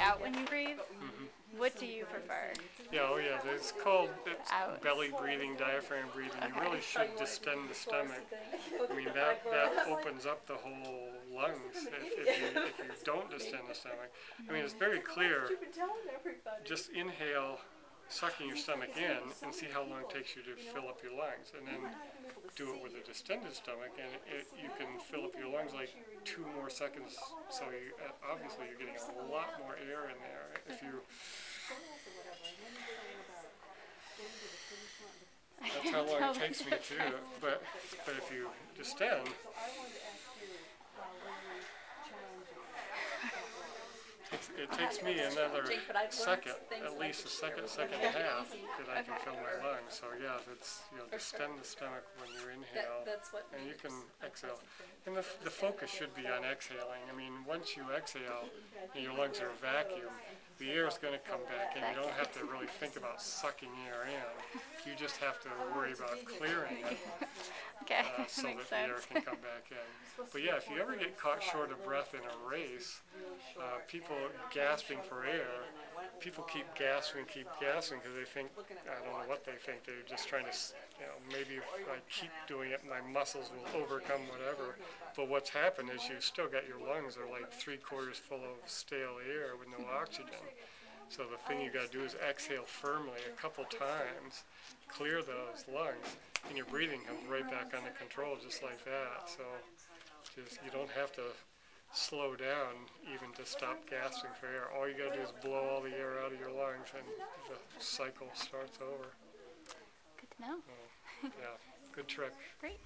out when you breathe? Mm-hmm. What do you prefer? Yeah, oh yeah, it's called Out. belly breathing, diaphragm breathing. Okay. You really should distend the stomach. I mean, that opens up the whole lungs if you don't distend the stomach. I mean, it's very clear. Just inhale, sucking your stomach in, and see how long it takes you to fill up your lungs. And then do it with a distended stomach, and you can fill up your lungs like 2 more seconds. So you, obviously you're getting a lot more air in there. If you That's how long it takes me to do it. But if you distend, it takes me another second, at least a second and a half, that I can fill my lungs. So yeah, it's distend the stomach when you inhale, and you can exhale. And the focus should be on exhaling. I mean, once you exhale and your lungs are a vacuum, the air is going to come back in. You don't have to really think about sucking air in. You just have to worry about clearing it. Okay, so that the air can come back in. But yeah, if you ever get caught short of breath in a race, people gasping for air, people keep gasping because they think, I don't know what they think, they're just trying to, maybe if I keep doing it, my muscles will overcome whatever. But what's happened is you've still got your lungs are like 3/4 full of stale air with no oxygen. So the thing you got to do is exhale firmly a couple times, clear those lungs, and your breathing comes right back under control just like that. So you don't have to slow down even to stop gasping for air. All you got to do is blow all the air out of your lungs, and the cycle starts over. Good to know. Yeah, good trick. Great.